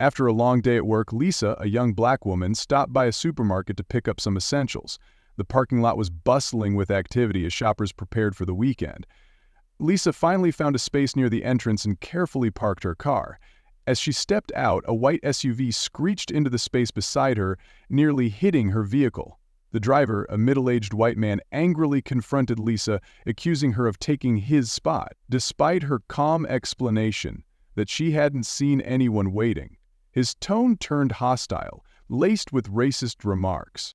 After a long day at work, Lisa, a young black woman, stopped by a supermarket to pick up some essentials. The parking lot was bustling with activity as shoppers prepared for the weekend. Lisa finally found a space near the entrance and carefully parked her car. As she stepped out, a white SUV screeched into the space beside her, nearly hitting her vehicle. The driver, a middle-aged white man, angrily confronted Lisa, accusing her of taking his spot, despite her calm explanation that she hadn't seen anyone waiting. His tone turned hostile, laced with racist remarks.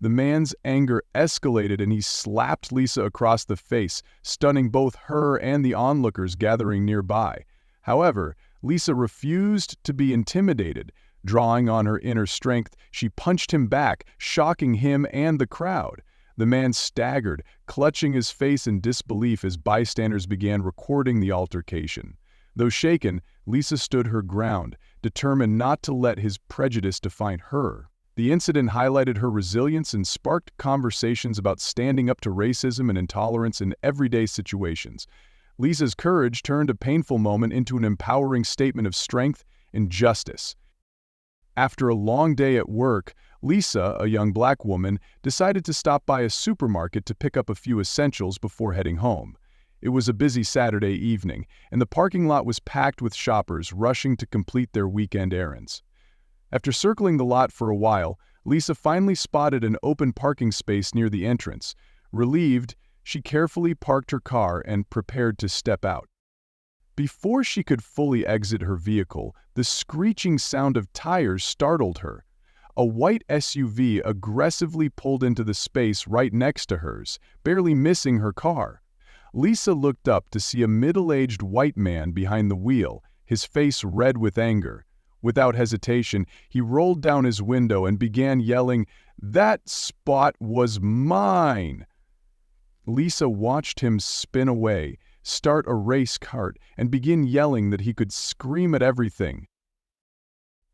The man's anger escalated and he slapped Lisa across the face, stunning both her and the onlookers gathering nearby. However, Lisa refused to be intimidated. Drawing on her inner strength, she punched him back, shocking him and the crowd. The man staggered, clutching his face in disbelief as bystanders began recording the altercation. Though shaken, Lisa stood her ground, determined not to let his prejudice define her. The incident highlighted her resilience and sparked conversations about standing up to racism and intolerance in everyday situations. Lisa's courage turned a painful moment into an empowering statement of strength and justice. After a long day at work, Lisa, a young black woman, decided to stop by a supermarket to pick up a few essentials before heading home. It was a busy Saturday evening, and the parking lot was packed with shoppers rushing to complete their weekend errands. After circling the lot for a while, Lisa finally spotted an open parking space near the entrance. Relieved, she carefully parked her car and prepared to step out. Before she could fully exit her vehicle, the screeching sound of tires startled her. A white SUV aggressively pulled into the space right next to hers, barely missing her car. Lisa looked up to see a middle-aged white man behind the wheel, his face red with anger. Without hesitation, he rolled down his window and began yelling, "That spot was mine!" Lisa watched him spin away, start a race cart, and begin yelling that he could scream at everything.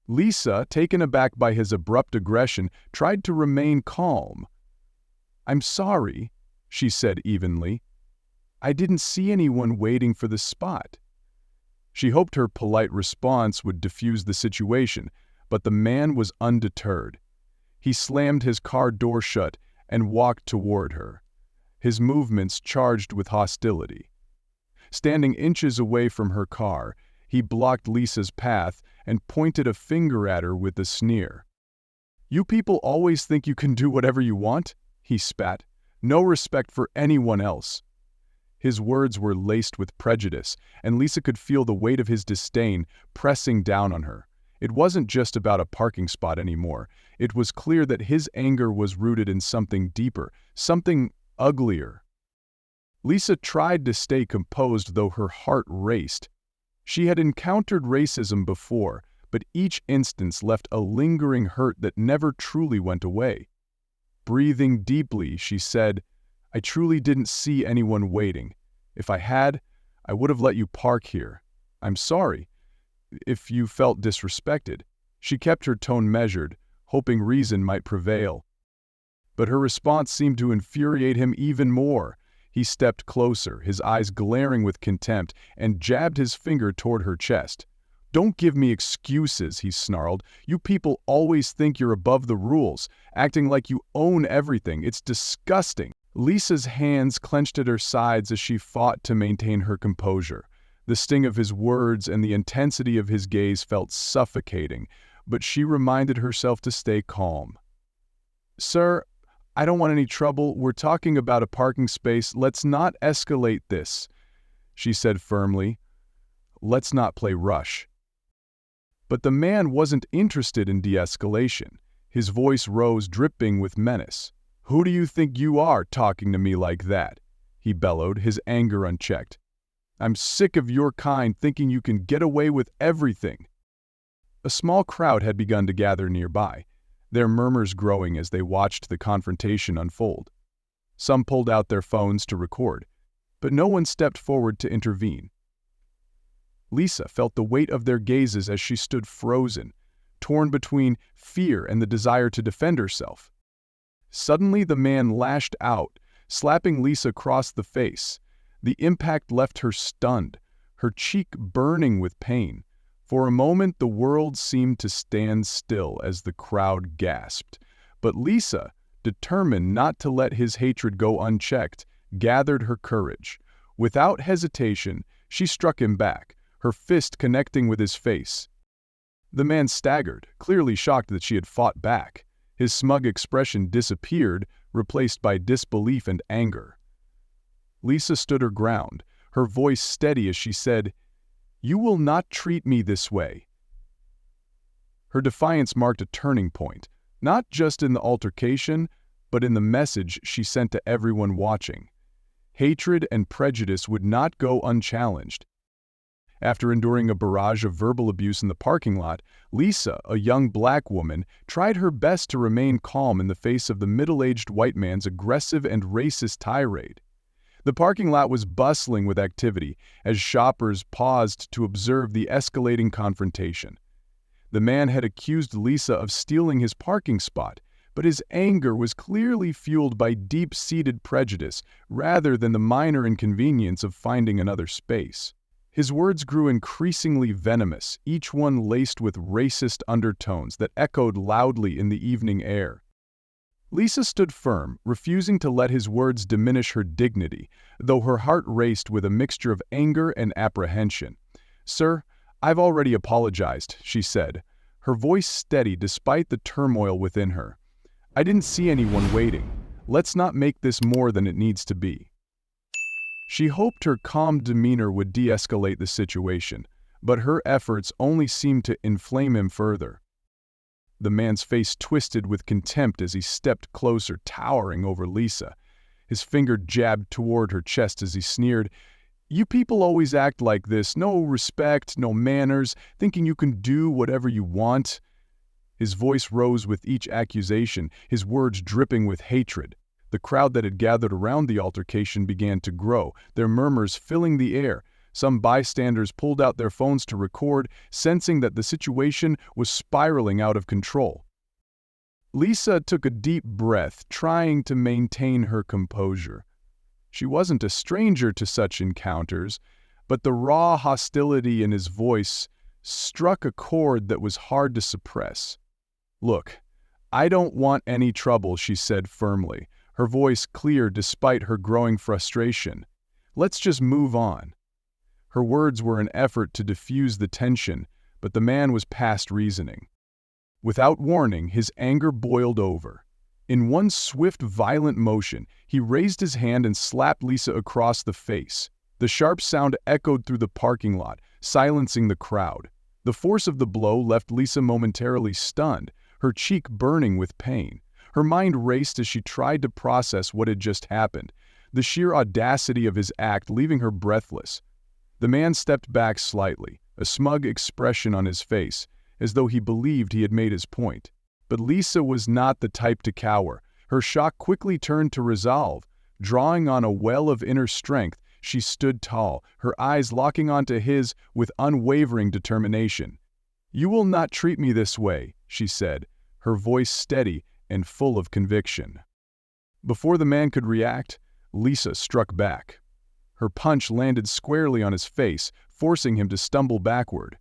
Lisa, taken aback by his abrupt aggression, tried to remain calm. "I'm sorry," she said evenly. "I didn't see anyone waiting for the spot." She hoped her polite response would diffuse the situation, but the man was undeterred. He slammed his car door shut and walked toward her, his movements charged with hostility. Standing inches away from her car, he blocked Lisa's path and pointed a finger at her with a sneer. "You people always think you can do whatever you want?" he spat. "No respect for anyone else." His words were laced with prejudice, and Lisa could feel the weight of his disdain pressing down on her. It wasn't just about a parking spot anymore. It was clear that his anger was rooted in something deeper, something uglier. Lisa tried to stay composed, though her heart raced. She had encountered racism before, but each instance left a lingering hurt that never truly went away. Breathing deeply, she said, "I truly didn't see anyone waiting. If I had, I would have let you park here. I'm sorry if you felt disrespected." She kept her tone measured, hoping reason might prevail. But her response seemed to infuriate him even more. He stepped closer, his eyes glaring with contempt, and jabbed his finger toward her chest. "Don't give me excuses," he snarled. "You people always think you're above the rules, acting like you own everything. It's disgusting." Lisa's hands clenched at her sides as she fought to maintain her composure. The sting of his words and the intensity of his gaze felt suffocating, but she reminded herself to stay calm. "Sir, I don't want any trouble. We're talking about a parking space. Let's not escalate this," she said firmly. "Let's not play rush." But the man wasn't interested in de-escalation. His voice rose, dripping with menace. "Who do you think you are, talking to me like that?" he bellowed, his anger unchecked. "I'm sick of your kind thinking you can get away with everything." A small crowd had begun to gather nearby, their murmurs growing as they watched the confrontation unfold. Some pulled out their phones to record, but no one stepped forward to intervene. Lisa felt the weight of their gazes as she stood frozen, torn between fear and the desire to defend herself. Suddenly the man lashed out, slapping Lisa across the face. The impact left her stunned, her cheek burning with pain. For a moment, the world seemed to stand still as the crowd gasped. But Lisa, determined not to let his hatred go unchecked, gathered her courage. Without hesitation, she struck him back, her fist connecting with his face. The man staggered, clearly shocked that she had fought back. His smug expression disappeared, replaced by disbelief and anger. Lisa stood her ground, her voice steady as she said, "You will not treat me this way." Her defiance marked a turning point, not just in the altercation, but in the message she sent to everyone watching. Hatred and prejudice would not go unchallenged. After enduring a barrage of verbal abuse in the parking lot, Lisa, a young black woman, tried her best to remain calm in the face of the middle-aged white man's aggressive and racist tirade. The parking lot was bustling with activity as shoppers paused to observe the escalating confrontation. The man had accused Lisa of stealing his parking spot, but his anger was clearly fueled by deep-seated prejudice rather than the minor inconvenience of finding another space. His words grew increasingly venomous, each one laced with racist undertones that echoed loudly in the evening air. Lisa stood firm, refusing to let his words diminish her dignity, though her heart raced with a mixture of anger and apprehension. "Sir, I've already apologized," she said, her voice steady despite the turmoil within her. "I didn't see anyone waiting. Let's not make this more than it needs to be." She hoped her calm demeanor would de-escalate the situation, but her efforts only seemed to inflame him further. The man's face twisted with contempt as he stepped closer, towering over Lisa. His finger jabbed toward her chest as he sneered, "You people always act like this, no respect, no manners, thinking you can do whatever you want." His voice rose with each accusation, his words dripping with hatred. The crowd that had gathered around the altercation began to grow, their murmurs filling the air. Some bystanders pulled out their phones to record, sensing that the situation was spiraling out of control. Lisa took a deep breath, trying to maintain her composure. She wasn't a stranger to such encounters, but the raw hostility in his voice struck a chord that was hard to suppress. "Look, I don't want any trouble," she said firmly, her voice clear despite her growing frustration. "Let's just move on." Her words were an effort to diffuse the tension, but the man was past reasoning. Without warning, his anger boiled over. In one swift, violent motion, he raised his hand and slapped Lisa across the face. The sharp sound echoed through the parking lot, silencing the crowd. The force of the blow left Lisa momentarily stunned, her cheek burning with pain. Her mind raced as she tried to process what had just happened, the sheer audacity of his act leaving her breathless. The man stepped back slightly, a smug expression on his face, as though he believed he had made his point. But Lisa was not the type to cower. Her shock quickly turned to resolve. Drawing on a well of inner strength, she stood tall, her eyes locking onto his with unwavering determination. "You will not treat me this way," she said, her voice steady and full of conviction. Before the man could react, Lisa struck back. Her punch landed squarely on his face, forcing him to stumble backward.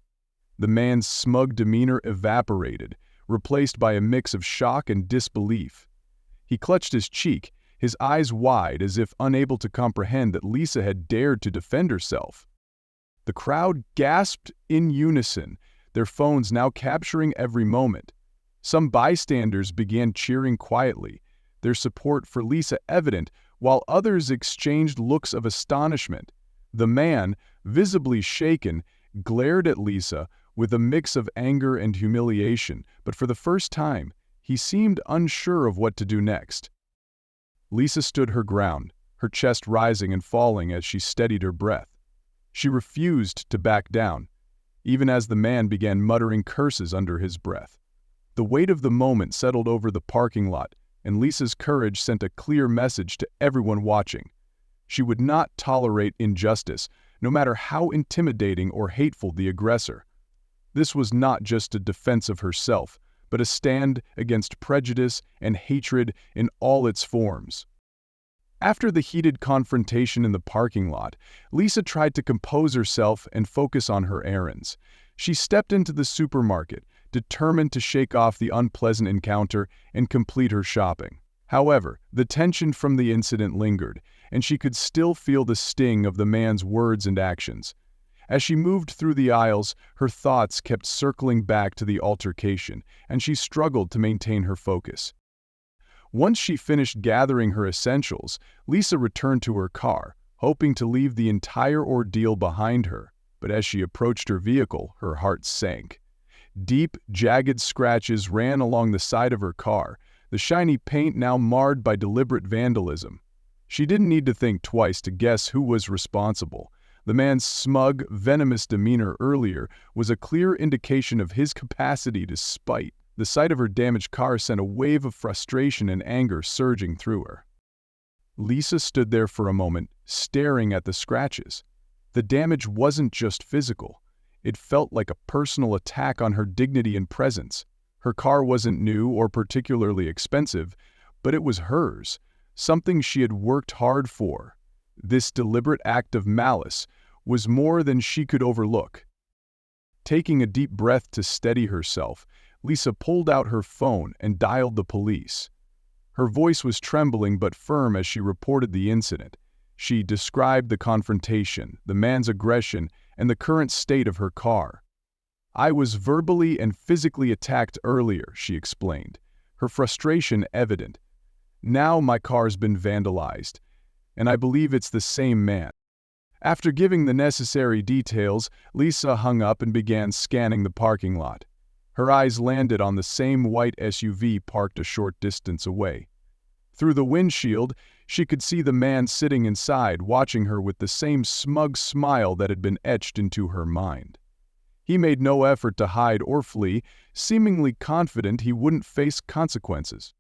The man's smug demeanor evaporated, replaced by a mix of shock and disbelief. He clutched his cheek, his eyes wide as if unable to comprehend that Lisa had dared to defend herself. The crowd gasped in unison, their phones now capturing every moment. Some bystanders began cheering quietly, their support for Lisa evident, while others exchanged looks of astonishment. The man, visibly shaken, glared at Lisa with a mix of anger and humiliation, but for the first time, he seemed unsure of what to do next. Lisa stood her ground, her chest rising and falling as she steadied her breath. She refused to back down, even as the man began muttering curses under his breath. The weight of the moment settled over the parking lot, and Lisa's courage sent a clear message to everyone watching. She would not tolerate injustice, no matter how intimidating or hateful the aggressor. This was not just a defense of herself, but a stand against prejudice and hatred in all its forms. After the heated confrontation in the parking lot, Lisa tried to compose herself and focus on her errands. She stepped into the supermarket, determined to shake off the unpleasant encounter and complete her shopping. However, the tension from the incident lingered, and she could still feel the sting of the man's words and actions. As she moved through the aisles, her thoughts kept circling back to the altercation, and she struggled to maintain her focus. Once she finished gathering her essentials, Lisa returned to her car, hoping to leave the entire ordeal behind her. But as she approached her vehicle, her heart sank. Deep, jagged scratches ran along the side of her car, the shiny paint now marred by deliberate vandalism. She didn't need to think twice to guess who was responsible. The man's smug, venomous demeanor earlier was a clear indication of his capacity to spite. The sight of her damaged car sent a wave of frustration and anger surging through her. Lisa stood there for a moment, staring at the scratches. The damage wasn't just physical. It felt like a personal attack on her dignity and presence. Her car wasn't new or particularly expensive, but it was hers, something she had worked hard for. This deliberate act of malice was more than she could overlook. Taking a deep breath to steady herself, Lisa pulled out her phone and dialed the police. Her voice was trembling but firm as she reported the incident. She described the confrontation, the man's aggression, and the current state of her car. "I was verbally and physically attacked earlier," she explained, her frustration evident. "Now my car's been vandalized, and I believe it's the same man." After giving the necessary details, Lisa hung up and began scanning the parking lot. Her eyes landed on the same white SUV parked a short distance away. Through the windshield, she could see the man sitting inside, watching her with the same smug smile that had been etched into her mind. He made no effort to hide or flee, seemingly confident he wouldn't face consequences.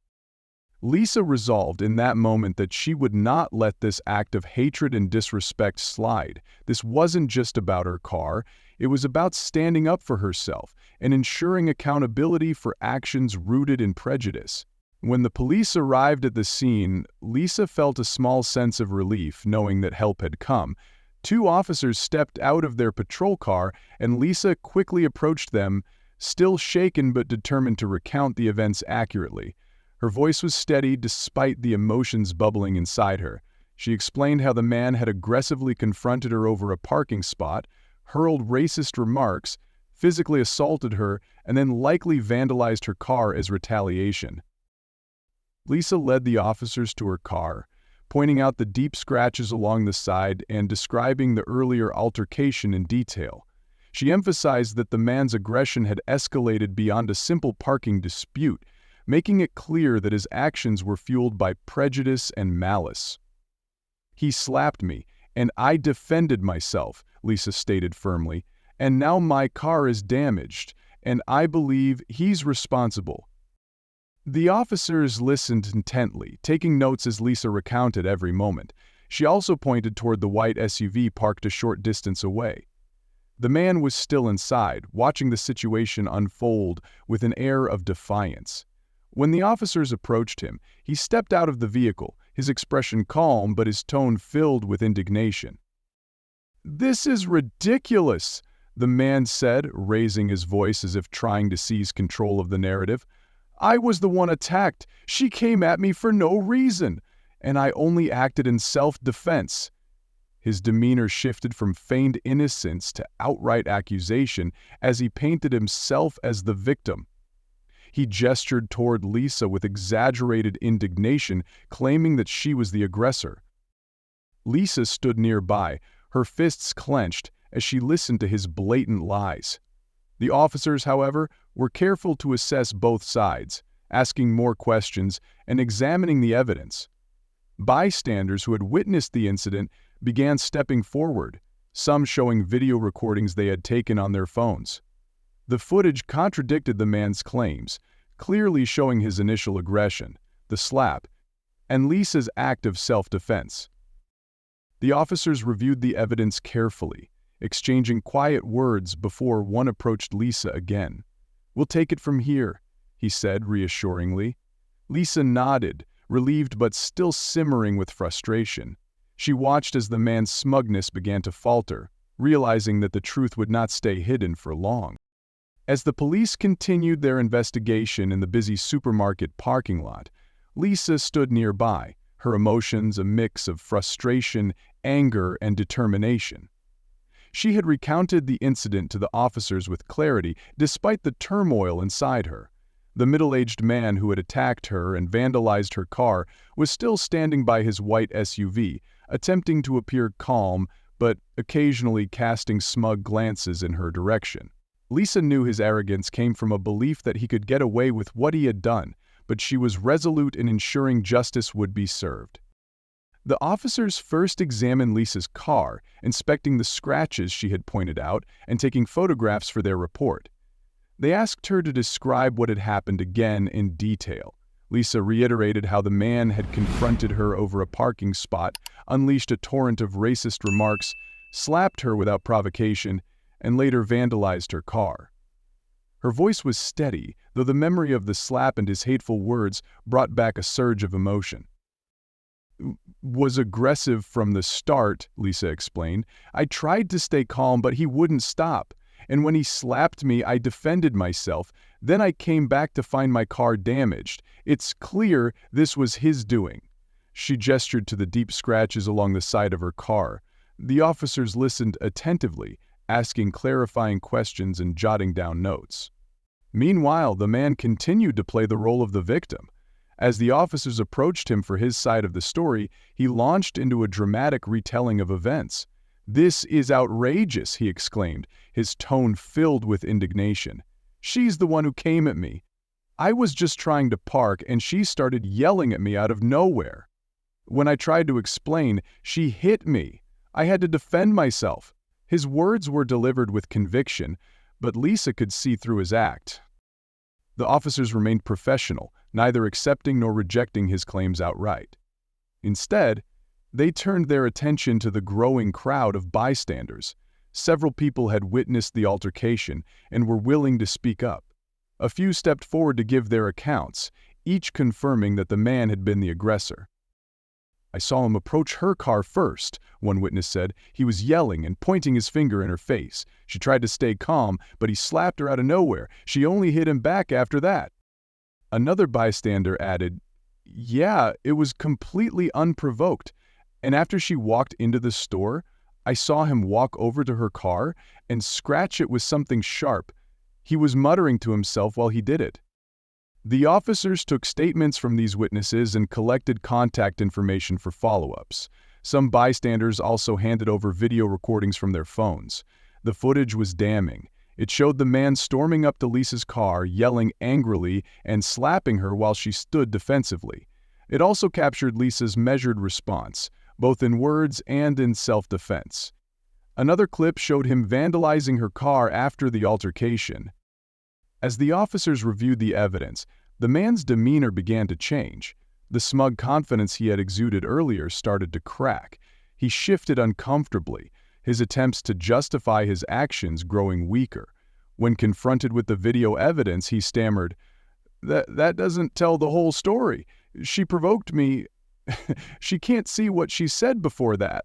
Lisa resolved in that moment that she would not let this act of hatred and disrespect slide. This wasn't just about her car, it was about standing up for herself and ensuring accountability for actions rooted in prejudice. When the police arrived at the scene, Lisa felt a small sense of relief knowing that help had come. 2 officers stepped out of their patrol car, and Lisa quickly approached them, still shaken but determined to recount the events accurately. Her voice was steady despite the emotions bubbling inside her. She explained how the man had aggressively confronted her over a parking spot, hurled racist remarks, physically assaulted her, and then likely vandalized her car as retaliation. Lisa led the officers to her car, pointing out the deep scratches along the side and describing the earlier altercation in detail. She emphasized that the man's aggression had escalated beyond a simple parking dispute, making it clear that his actions were fueled by prejudice and malice. "He slapped me, and I defended myself," Lisa stated firmly, "and now my car is damaged, and I believe he's responsible." The officers listened intently, taking notes as Lisa recounted every moment. She also pointed toward the white SUV parked a short distance away. The man was still inside, watching the situation unfold with an air of defiance. When the officers approached him, he stepped out of the vehicle, his expression calm but his tone filled with indignation. "This is ridiculous," the man said, raising his voice as if trying to seize control of the narrative. "I was the one attacked. She came at me for no reason, and I only acted in self-defense." His demeanor shifted from feigned innocence to outright accusation as he painted himself as the victim. He gestured toward Lisa with exaggerated indignation, claiming that she was the aggressor. Lisa stood nearby, her fists clenched, as she listened to his blatant lies. The officers, however, were careful to assess both sides, asking more questions and examining the evidence. Bystanders who had witnessed the incident began stepping forward, some showing video recordings they had taken on their phones. The footage contradicted the man's claims, clearly showing his initial aggression, the slap, and Lisa's act of self-defense. The officers reviewed the evidence carefully, exchanging quiet words before one approached Lisa again. "We'll take it from here," he said reassuringly. Lisa nodded, relieved but still simmering with frustration. She watched as the man's smugness began to falter, realizing that the truth would not stay hidden for long. As the police continued their investigation in the busy supermarket parking lot, Lisa stood nearby, her emotions a mix of frustration, anger, and determination. She had recounted the incident to the officers with clarity, despite the turmoil inside her. The middle-aged man who had attacked her and vandalized her car was still standing by his white SUV, attempting to appear calm, but occasionally casting smug glances in her direction. Lisa knew his arrogance came from a belief that he could get away with what he had done, but she was resolute in ensuring justice would be served. The officers first examined Lisa's car, inspecting the scratches she had pointed out and taking photographs for their report. They asked her to describe what had happened again in detail. Lisa reiterated how the man had confronted her over a parking spot, unleashed a torrent of racist remarks, slapped her without provocation, and later vandalized her car. Her voice was steady, though the memory of the slap and his hateful words brought back a surge of emotion. "Was aggressive from the start," Lisa explained. "I tried to stay calm, but he wouldn't stop. And when he slapped me, I defended myself. Then I came back to find my car damaged. It's clear this was his doing." She gestured to the deep scratches along the side of her car. The officers listened attentively, asking clarifying questions and jotting down notes. Meanwhile, the man continued to play the role of the victim. As the officers approached him for his side of the story, he launched into a dramatic retelling of events. "This is outrageous," he exclaimed, his tone filled with indignation. "She's the one who came at me. I was just trying to park and she started yelling at me out of nowhere. When I tried to explain, she hit me. I had to defend myself." His words were delivered with conviction, but Lisa could see through his act. The officers remained professional, neither accepting nor rejecting his claims outright. Instead, they turned their attention to the growing crowd of bystanders. Several people had witnessed the altercation and were willing to speak up. A few stepped forward to give their accounts, each confirming that the man had been the aggressor. "I saw him approach her car first," one witness said. "He was yelling and pointing his finger in her face. She tried to stay calm, but he slapped her out of nowhere. She only hit him back after that." Another bystander added, "Yeah, it was completely unprovoked. And after she walked into the store, I saw him walk over to her car and scratch it with something sharp. He was muttering to himself while he did it." The officers took statements from these witnesses and collected contact information for follow-ups. Some bystanders also handed over video recordings from their phones. The footage was damning. It showed the man storming up to Lisa's car, yelling angrily and slapping her while she stood defensively. It also captured Lisa's measured response, both in words and in self-defense. Another clip showed him vandalizing her car after the altercation. As the officers reviewed the evidence, the man's demeanor began to change. The smug confidence he had exuded earlier started to crack. He shifted uncomfortably, his attempts to justify his actions growing weaker. When confronted with the video evidence, he stammered, That doesn't tell the whole story. She provoked me. She can't see what she said before that."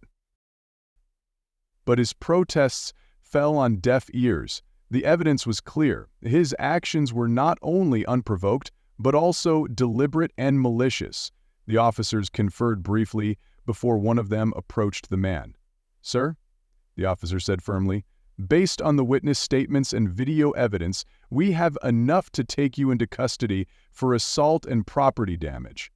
But his protests fell on deaf ears. The evidence was clear. His actions were not only unprovoked, but also deliberate and malicious. The officers conferred briefly before one of them approached the man. "Sir," the officer said firmly, "based on the witness statements and video evidence, we have enough to take you into custody for assault and property damage."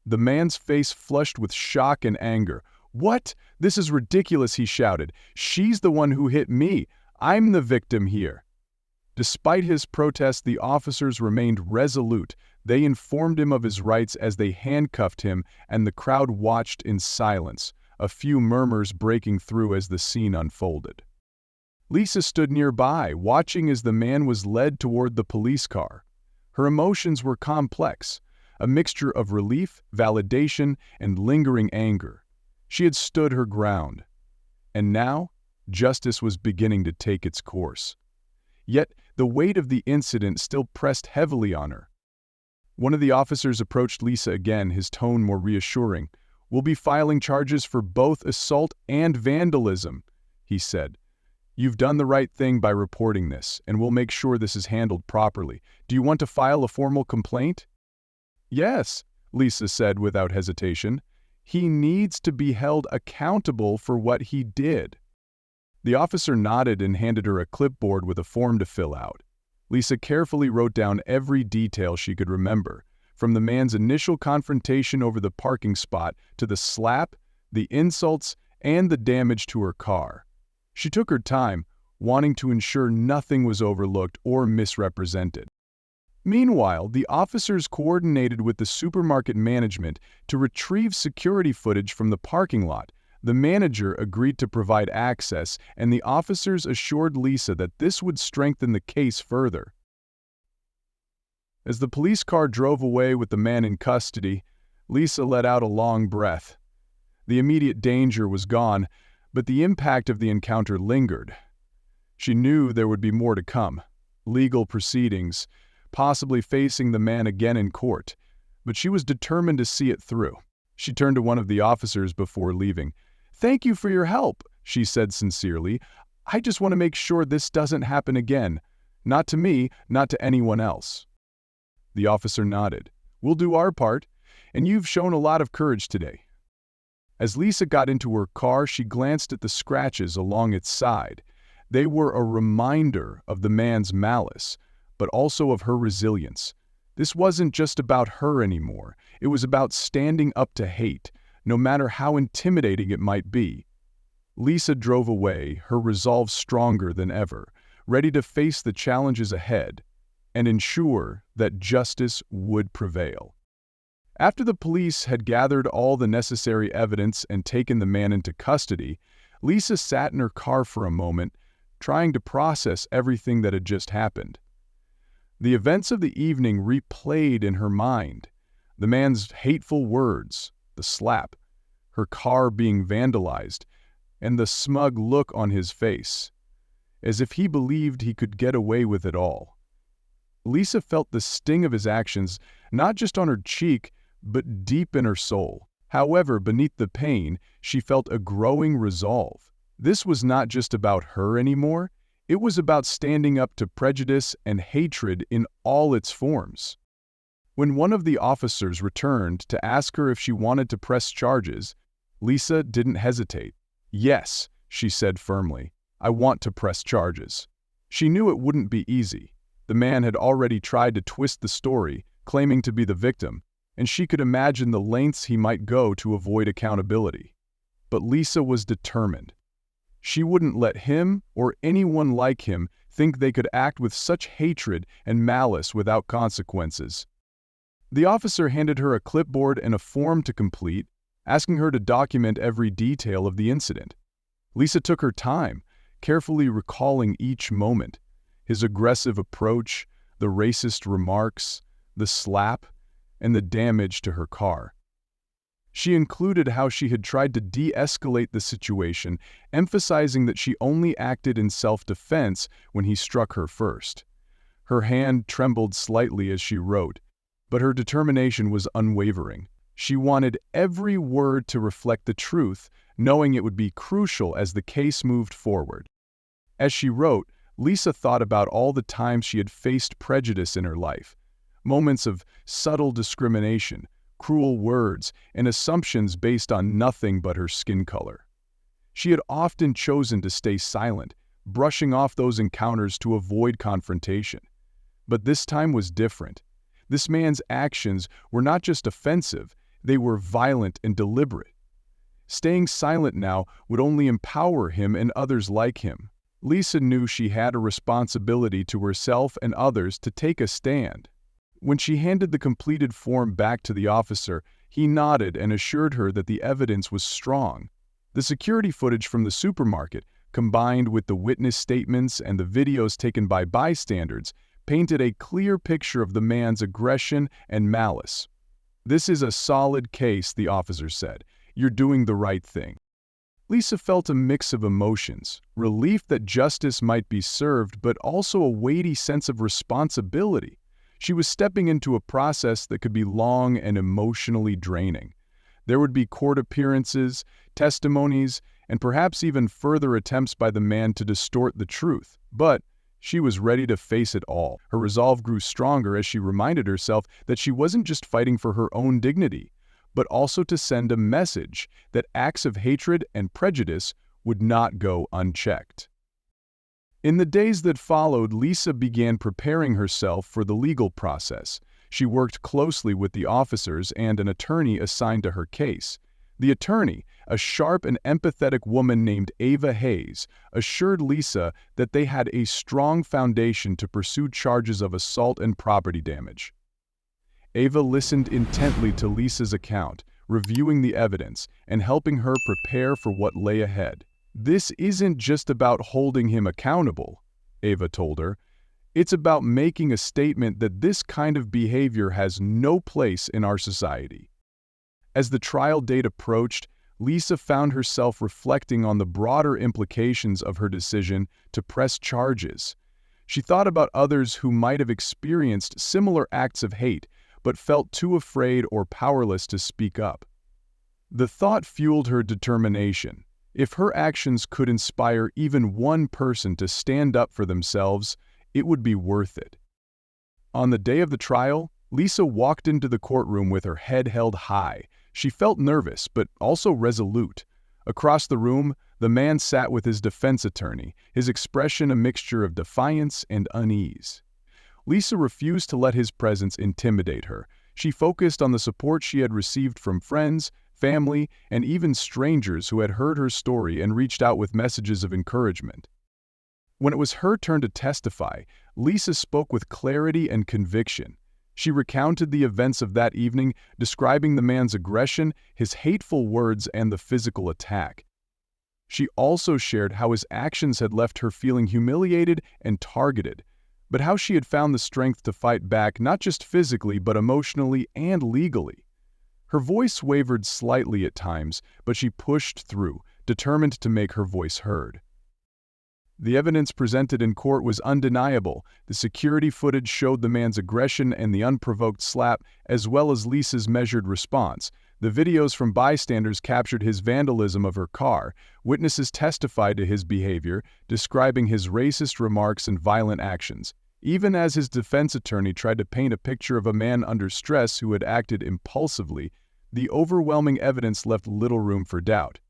The man's face flushed with shock and anger. "What? This is ridiculous," he shouted. "She's the one who hit me. I'm the victim here." Despite his protest, the officers remained resolute. They informed him of his rights as they handcuffed him, and the crowd watched in silence, a few murmurs breaking through as the scene unfolded. Lisa stood nearby, watching as the man was led toward the police car. Her emotions were complex, a mixture of relief, validation, and lingering anger. She had stood her ground. And now, justice was beginning to take its course. Yet, the weight of the incident still pressed heavily on her. One of the officers approached Lisa again, his tone more reassuring. "We'll be filing charges for both assault and vandalism." he said. "You've done the right thing by reporting this, and we'll make sure this is handled properly. Do you want to file a formal complaint?" "Yes," Lisa said without hesitation. "He needs to be held accountable for what he did." The officer nodded and handed her a clipboard with a form to fill out. Lisa carefully wrote down every detail she could remember, from the man's initial confrontation over the parking spot to the slap, the insults, and the damage to her car. She took her time, wanting to ensure nothing was overlooked or misrepresented. Meanwhile, the officers coordinated with the supermarket management to retrieve security footage from the parking lot. The manager agreed to provide access, and the officers assured Lisa that this would strengthen the case further. As the police car drove away with the man in custody, Lisa let out a long breath. The immediate danger was gone, but the impact of the encounter lingered. She knew there would be more to come, legal proceedings, possibly facing the man again in court, but she was determined to see it through. She turned to one of the officers before leaving. "Thank you for your help," she said sincerely. "I just want to make sure this doesn't happen again. Not to me, not to anyone else." The officer nodded. "We'll do our part, and you've shown a lot of courage today." As Lisa got into her car, she glanced at the scratches along its side. They were a reminder of the man's malice, but also of her resilience. This wasn't just about her anymore. It was about standing up to hate, no matter how intimidating it might be. Lisa drove away, her resolve stronger than ever, ready to face the challenges ahead and ensure that justice would prevail. After the police had gathered all the necessary evidence and taken the man into custody, Lisa sat in her car for a moment, trying to process everything that had just happened. The events of the evening replayed in her mind. The man's hateful words, the slap, her car being vandalized, and the smug look on his face, as if he believed he could get away with it all. Lisa felt the sting of his actions, not just on her cheek, but deep in her soul. However, beneath the pain, she felt a growing resolve. This was not just about her anymore. It was about standing up to prejudice and hatred in all its forms. When one of the officers returned to ask her if she wanted to press charges, Lisa didn't hesitate. "Yes," she said firmly, "I want to press charges." She knew it wouldn't be easy. The man had already tried to twist the story, claiming to be the victim, and she could imagine the lengths he might go to avoid accountability. But Lisa was determined. She wouldn't let him, or anyone like him, think they could act with such hatred and malice without consequences. The officer handed her a clipboard and a form to complete, asking her to document every detail of the incident. Lisa took her time, carefully recalling each moment: his aggressive approach, the racist remarks, the slap, and the damage to her car. She included how she had tried to de-escalate the situation, emphasizing that she only acted in self-defense when he struck her first. Her hand trembled slightly as she wrote, but her determination was unwavering. She wanted every word to reflect the truth, knowing it would be crucial as the case moved forward. As she wrote, Lisa thought about all the times she had faced prejudice in her life. Moments of subtle discrimination, cruel words, and assumptions based on nothing but her skin color. She had often chosen to stay silent, brushing off those encounters to avoid confrontation. But this time was different. This man's actions were not just offensive, they were violent and deliberate. Staying silent now would only empower him and others like him. Lisa knew she had a responsibility to herself and others to take a stand. When she handed the completed form back to the officer, he nodded and assured her that the evidence was strong. The security footage from the supermarket, combined with the witness statements and the videos taken by bystanders, painted a clear picture of the man's aggression and malice. "This is a solid case," the officer said. "You're doing the right thing." Lisa felt a mix of emotions, relief that justice might be served, but also a weighty sense of responsibility. She was stepping into a process that could be long and emotionally draining. There would be court appearances, testimonies, and perhaps even further attempts by the man to distort the truth. But she was ready to face it all. Her resolve grew stronger as she reminded herself that she wasn't just fighting for her own dignity, but also to send a message that acts of hatred and prejudice would not go unchecked. In the days that followed, Lisa began preparing herself for the legal process. She worked closely with the officers and an attorney assigned to her case. The attorney, a sharp and empathetic woman named Ava Hayes, assured Lisa that they had a strong foundation to pursue charges of assault and property damage. Ava listened intently to Lisa's account, reviewing the evidence and helping her prepare for what lay ahead. "This isn't just about holding him accountable," Ava told her. "It's about making a statement that this kind of behavior has no place in our society." As the trial date approached, Lisa found herself reflecting on the broader implications of her decision to press charges. She thought about others who might have experienced similar acts of hate but felt too afraid or powerless to speak up. The thought fueled her determination. If her actions could inspire even one person to stand up for themselves, it would be worth it. On the day of the trial, Lisa walked into the courtroom with her head held high. She felt nervous, but also resolute. Across the room, the man sat with his defense attorney, his expression a mixture of defiance and unease. Lisa refused to let his presence intimidate her. She focused on the support she had received from friends, family, and even strangers who had heard her story and reached out with messages of encouragement. When it was her turn to testify, Lisa spoke with clarity and conviction. She recounted the events of that evening, describing the man's aggression, his hateful words, and the physical attack. She also shared how his actions had left her feeling humiliated and targeted, but how she had found the strength to fight back not just physically but emotionally and legally. Her voice wavered slightly at times, but she pushed through, determined to make her voice heard. The evidence presented in court was undeniable. The security footage showed the man's aggression and the unprovoked slap, as well as Lisa's measured response. The videos from bystanders captured his vandalism of her car. Witnesses testified to his behavior, describing his racist remarks and violent actions. Even as his defense attorney tried to paint a picture of a man under stress who had acted impulsively, the overwhelming evidence left little room for doubt.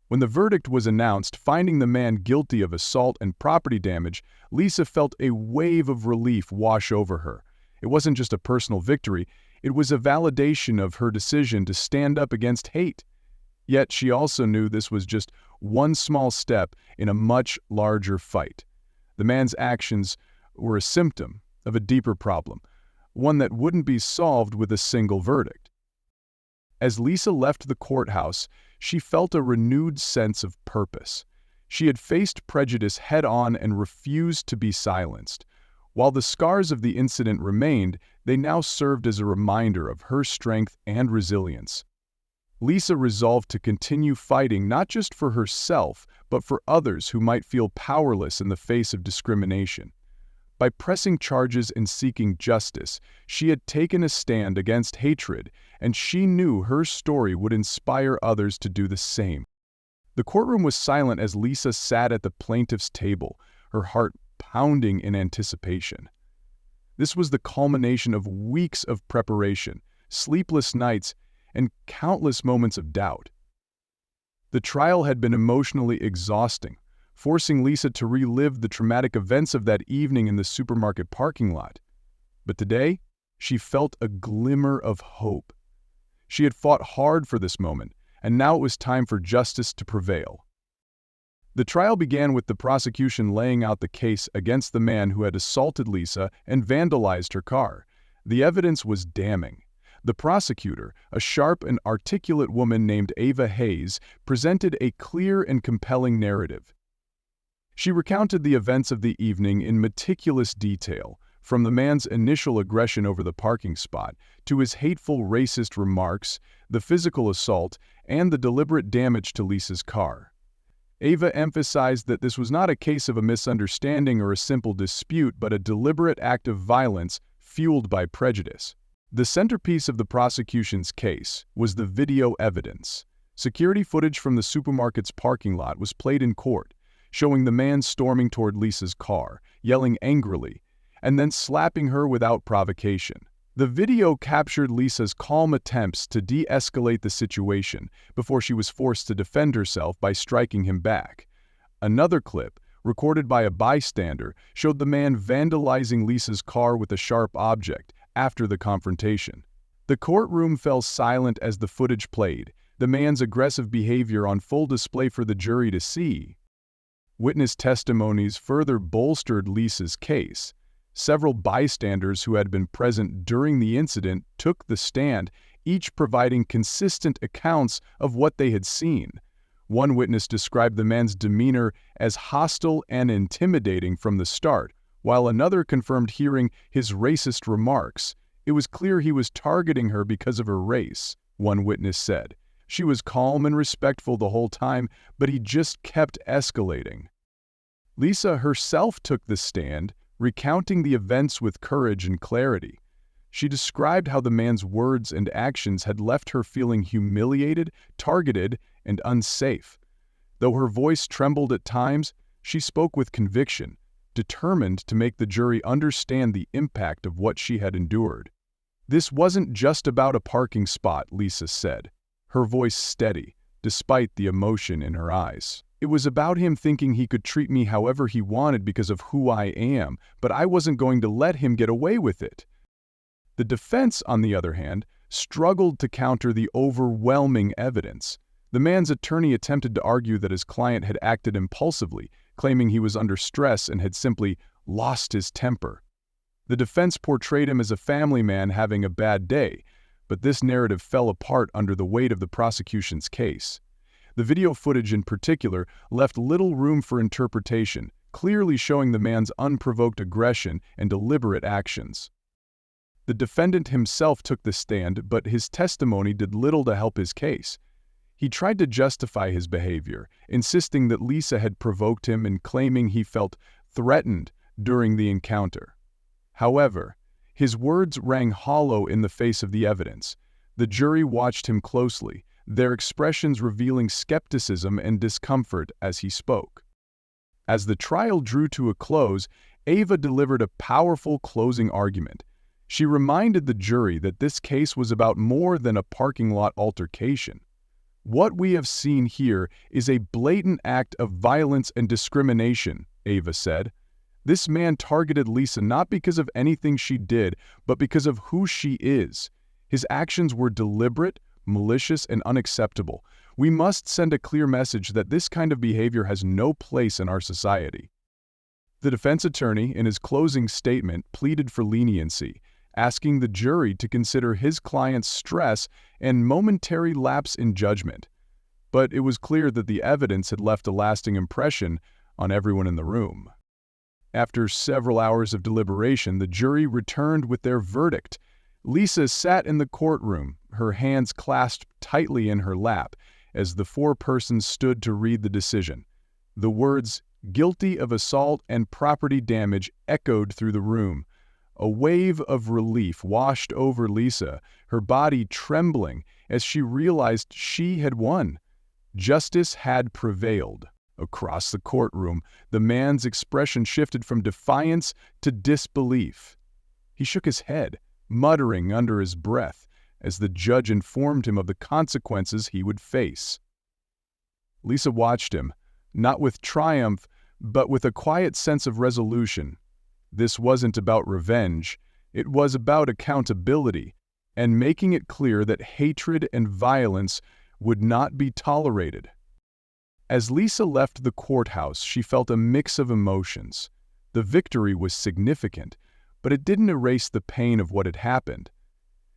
When the verdict was announced, finding the man guilty of assault and property damage, Lisa felt a wave of relief wash over her. It wasn't just a personal victory, it was a validation of her decision to stand up against hate. Yet she also knew this was just one small step in a much larger fight. The man's actions were a symptom of a deeper problem, one that wouldn't be solved with a single verdict. As Lisa left the courthouse, she felt a renewed sense of purpose. She had faced prejudice head-on and refused to be silenced. While the scars of the incident remained, they now served as a reminder of her strength and resilience. Lisa resolved to continue fighting not just for herself, but for others who might feel powerless in the face of discrimination. By pressing charges and seeking justice, she had taken a stand against hatred, and she knew her story would inspire others to do the same. The courtroom was silent as Lisa sat at the plaintiff's table, her heart pounding in anticipation. This was the culmination of weeks of preparation, sleepless nights, and countless moments of doubt. The trial had been emotionally exhausting, forcing Lisa to relive the traumatic events of that evening in the supermarket parking lot. But today, she felt a glimmer of hope. She had fought hard for this moment, and now it was time for justice to prevail. The trial began with the prosecution laying out the case against the man who had assaulted Lisa and vandalized her car. The evidence was damning. The prosecutor, a sharp and articulate woman named Ava Hayes, presented a clear and compelling narrative. She recounted the events of the evening in meticulous detail, from the man's initial aggression over the parking spot to his hateful racist remarks, the physical assault, and the deliberate damage to Lisa's car. Ava emphasized that this was not a case of a misunderstanding or a simple dispute, but a deliberate act of violence fueled by prejudice. The centerpiece of the prosecution's case was the video evidence. Security footage from the supermarket's parking lot was played in court, showing the man storming toward Lisa's car, yelling angrily, and then slapping her without provocation. The video captured Lisa's calm attempts to de-escalate the situation before she was forced to defend herself by striking him back. Another clip, recorded by a bystander, showed the man vandalizing Lisa's car with a sharp object after the confrontation. The courtroom fell silent as the footage played, the man's aggressive behavior on full display for the jury to see. Witness testimonies further bolstered Lisa's case. Several bystanders who had been present during the incident took the stand, each providing consistent accounts of what they had seen. One witness described the man's demeanor as hostile and intimidating from the start, while another confirmed hearing his racist remarks. It was clear he was targeting her because of her race, one witness said. She was calm and respectful the whole time, but he just kept escalating. Lisa herself took the stand, recounting the events with courage and clarity. She described how the man's words and actions had left her feeling humiliated, targeted, and unsafe. Though her voice trembled at times, she spoke with conviction, determined to make the jury understand the impact of what she had endured. This wasn't just about a parking spot, Lisa said, her voice steady, despite the emotion in her eyes. It was about him thinking he could treat me however he wanted because of who I am, but I wasn't going to let him get away with it. The defense, on the other hand, struggled to counter the overwhelming evidence. The man's attorney attempted to argue that his client had acted impulsively, claiming he was under stress and had simply lost his temper. The defense portrayed him as a family man having a bad day, but this narrative fell apart under the weight of the prosecution's case. The video footage in particular left little room for interpretation, clearly showing the man's unprovoked aggression and deliberate actions. The defendant himself took the stand, but his testimony did little to help his case. He tried to justify his behavior, insisting that Lisa had provoked him and claiming he felt threatened during the encounter. However, his words rang hollow in the face of the evidence. The jury watched him closely, their expressions revealing skepticism and discomfort as he spoke. As the trial drew to a close, Ava delivered a powerful closing argument. She reminded the jury that this case was about more than a parking lot altercation. What we have seen here is a blatant act of violence and discrimination, Ava said. This man targeted Lisa not because of anything she did, but because of who she is. His actions were deliberate, malicious, and unacceptable. We must send a clear message that this kind of behavior has no place in our society. The defense attorney, in his closing statement, pleaded for leniency, asking the jury to consider his client's stress and momentary lapse in judgment. But it was clear that the evidence had left a lasting impression on everyone in the room. After several hours of deliberation, the jury returned with their verdict. Lisa sat in the courtroom, her hands clasped tightly in her lap, as the four persons stood to read the decision. The words, "guilty of assault and property damage," echoed through the room. A wave of relief washed over Lisa, her body trembling as she realized she had won. Justice had prevailed. Across the courtroom, the man's expression shifted from defiance to disbelief. He shook his head, muttering under his breath, as the judge informed him of the consequences he would face. Lisa watched him, not with triumph, but with a quiet sense of resolution. This wasn't about revenge, it was about accountability, and making it clear that hatred and violence would not be tolerated. As Lisa left the courthouse, she felt a mix of emotions. The victory was significant, but it didn't erase the pain of what had happened.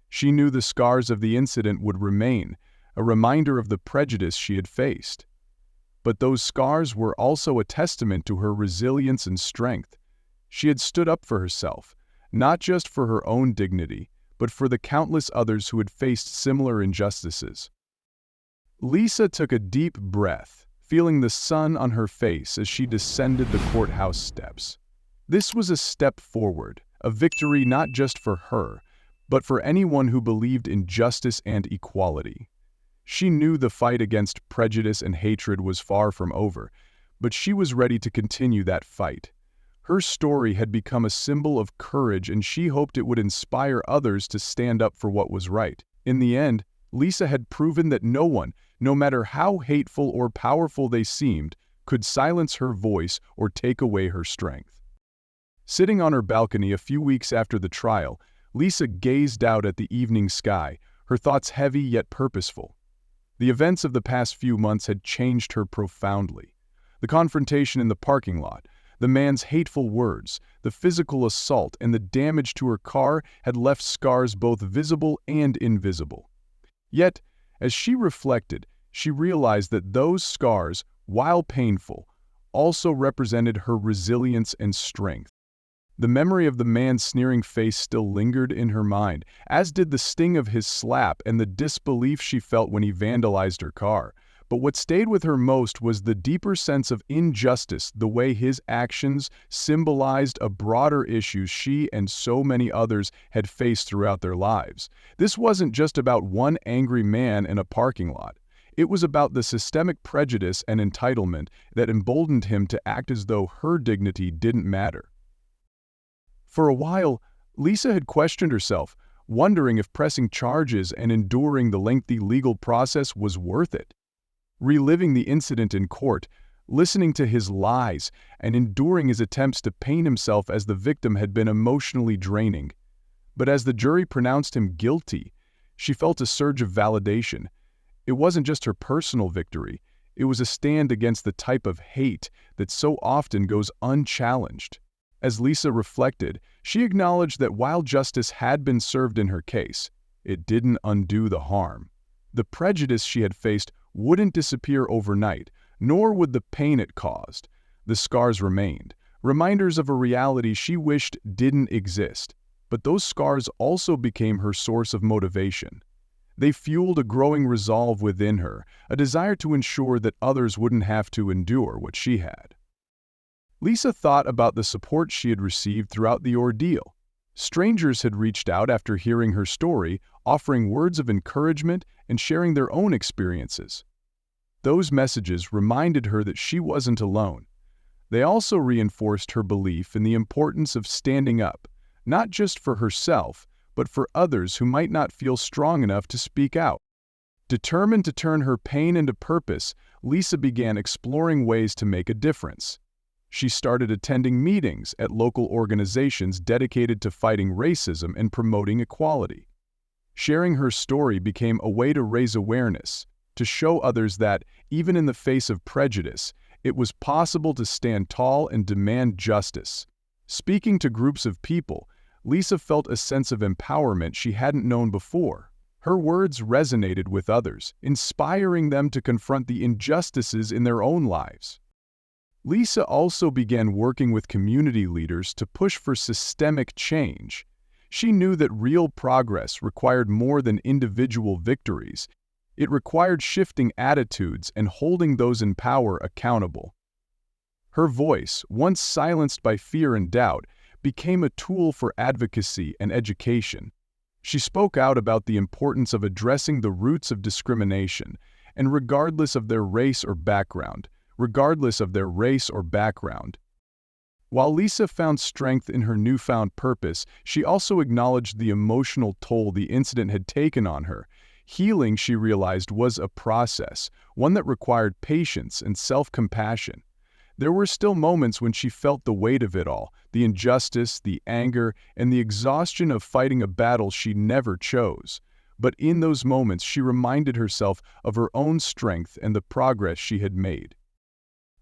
She knew the scars of the incident would remain, a reminder of the prejudice she had faced. But those scars were also a testament to her resilience and strength. She had stood up for herself, not just for her own dignity, but for the countless others who had faced similar injustices. Lisa took a deep breath, feeling the sun on her face as she descended the courthouse steps. This was a step forward, a victory not just for her, but for anyone who believed in justice and equality. She knew the fight against prejudice and hatred was far from over, but she was ready to continue that fight. Her story had become a symbol of courage, and she hoped it would inspire others to stand up for what was right. In the end, Lisa had proven that no one, no matter how hateful or powerful they seemed, could silence her voice or take away her strength. Sitting on her balcony a few weeks after the trial, Lisa gazed out at the evening sky, her thoughts heavy yet purposeful. The events of the past few months had changed her profoundly. The confrontation in the parking lot, the man's hateful words, the physical assault, and the damage to her car had left scars both visible and invisible. Yet, as she reflected, she realized that those scars, while painful, also represented her resilience and strength. The memory of the man's sneering face still lingered in her mind, as did the sting of his slap and the disbelief she felt when he vandalized her car. But what stayed with her most was the deeper sense of injustice, the way his actions symbolized a broader issue she and so many others had faced throughout their lives. This wasn't just about one angry man in a parking lot. It was about the systemic prejudice and entitlement that emboldened him to act as though her dignity didn't matter. For a while, Lisa had questioned herself, wondering if pressing charges and enduring the lengthy legal process was worth it. Reliving the incident in court, listening to his lies, and enduring his attempts to paint himself as the victim had been emotionally draining. But as the jury pronounced him guilty, she felt a surge of validation. It wasn't just her personal victory, it was a stand against the type of hate that so often goes unchallenged. As Lisa reflected, she acknowledged that while justice had been served in her case, it didn't undo the harm. The prejudice she had faced wouldn't disappear overnight, nor would the pain it caused. The scars remained, reminders of a reality she wished didn't exist. But those scars also became her source of motivation. They fueled a growing resolve within her, a desire to ensure that others wouldn't have to endure what she had. Lisa thought about the support she had received throughout the ordeal. Strangers had reached out after hearing her story, offering words of encouragement and sharing their own experiences. Those messages reminded her that she wasn't alone. They also reinforced her belief in the importance of standing up, not just for herself, but for others who might not feel strong enough to speak out. Determined to turn her pain into purpose, Lisa began exploring ways to make a difference. She started attending meetings at local organizations dedicated to fighting racism and promoting equality. Sharing her story became a way to raise awareness, to show others that, even in the face of prejudice, it was possible to stand tall and demand justice. Speaking to groups of people, Lisa felt a sense of empowerment she hadn't known before. Her words resonated with others, inspiring them to confront the injustices in their own lives. Lisa also began working with community leaders to push for systemic change. She knew that real progress required more than individual victories. It required shifting attitudes and holding those in power accountable. Her voice, once silenced by fear and doubt, became a tool for advocacy and education. She spoke out about the importance of addressing the roots of discrimination, and regardless of their race or background. While Lisa found strength in her newfound purpose, she also acknowledged the emotional toll the incident had taken on her. Healing, she realized, was a process, one that required patience and self-compassion. There were still moments when she felt the weight of it all, the injustice, the anger, and the exhaustion of fighting a battle she never chose. But in those moments, she reminded herself of her own strength and the progress she had made.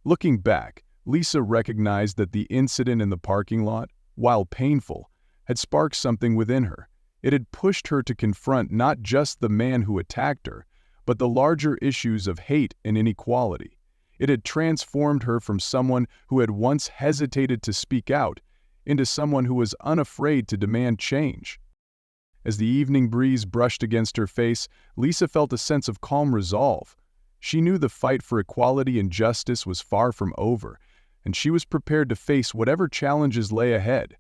Looking back, Lisa recognized that the incident in the parking lot, while painful, had sparked something within her. It had pushed her to confront not just the man who attacked her, but the larger issues of hate and inequality. It had transformed her from someone who had once hesitated to speak out into someone who was unafraid to demand change. As the evening breeze brushed against her face, Lisa felt a sense of calm resolve. She knew the fight for equality and justice was far from over, and she was prepared to face whatever challenges lay ahead.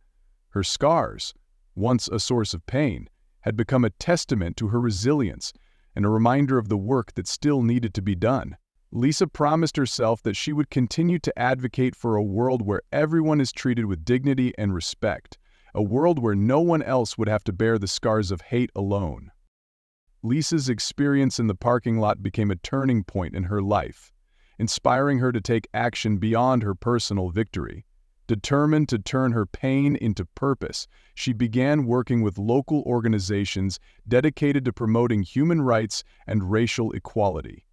Her scars, once a source of pain, had become a testament to her resilience, and a reminder of the work that still needed to be done. Lisa promised herself that she would continue to advocate for a world where everyone is treated with dignity and respect, a world where no one else would have to bear the scars of hate alone. Lisa's experience in the parking lot became a turning point in her life, inspiring her to take action beyond her personal victory. Determined to turn her pain into purpose, she began working with local organizations dedicated to promoting human rights and racial equality.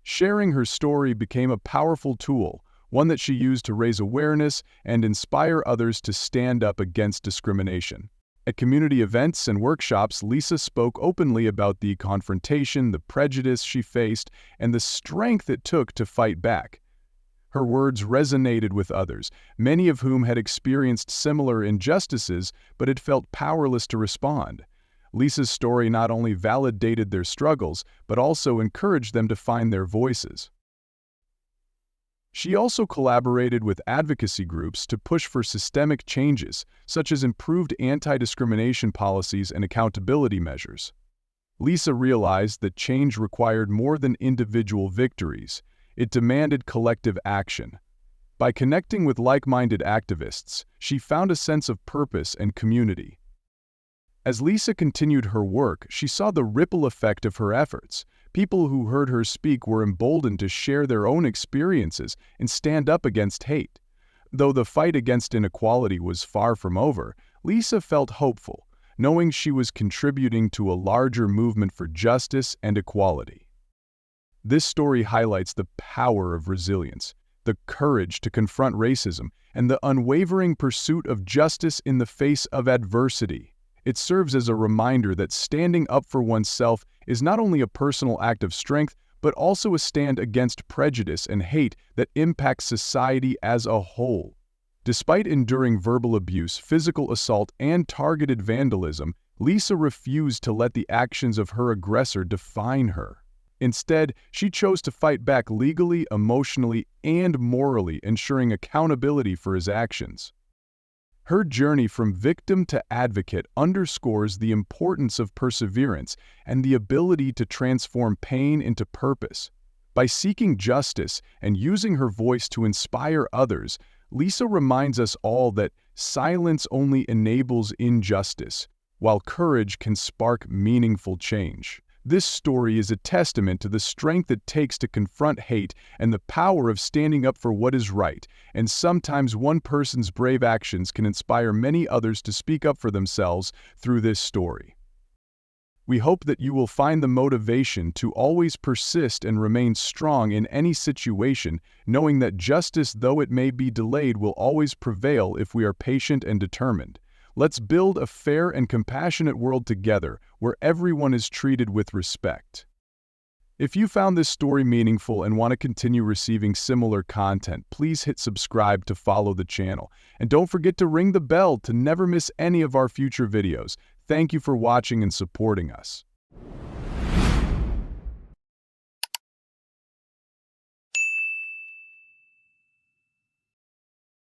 Sharing her story became a powerful tool, one that she used to raise awareness and inspire others to stand up against discrimination. At community events and workshops, Lisa spoke openly about the confrontation, the prejudice she faced, and the strength it took to fight back. Her words resonated with others, many of whom had experienced similar injustices but had felt powerless to respond. Lisa's story not only validated their struggles, but also encouraged them to find their voices. She also collaborated with advocacy groups to push for systemic changes, such as improved anti-discrimination policies and accountability measures. Lisa realized that change required more than individual victories. It demanded collective action. By connecting with like-minded activists, she found a sense of purpose and community. As Lisa continued her work, she saw the ripple effect of her efforts. People who heard her speak were emboldened to share their own experiences and stand up against hate. Though the fight against inequality was far from over, Lisa felt hopeful, knowing she was contributing to a larger movement for justice and equality. This story highlights the power of resilience, the courage to confront racism, and the unwavering pursuit of justice in the face of adversity. It serves as a reminder that standing up for oneself is not only a personal act of strength, but also a stand against prejudice and hate that impacts society as a whole. Despite enduring verbal abuse, physical assault, and targeted vandalism, Lisa refused to let the actions of her aggressor define her. Instead, she chose to fight back legally, emotionally, and morally, ensuring accountability for his actions. Her journey from victim to advocate underscores the importance of perseverance and the ability to transform pain into purpose. By seeking justice and using her voice to inspire others, Lisa reminds us all that silence only enables injustice, while courage can spark meaningful change. This story is a testament to the strength it takes to confront hate and the power of standing up for what is right, and sometimes one person's brave actions can inspire many others to speak up for themselves through this story. We hope that you will find the motivation to always persist and remain strong in any situation, knowing that justice, though it may be delayed, will always prevail if we are patient and determined. Let's build a fair and compassionate world together, where everyone is treated with respect. If you found this story meaningful and want to continue receiving similar content, please hit subscribe to follow the channel. And don't forget to ring the bell to never miss any of our future videos. Thank you for watching and supporting us.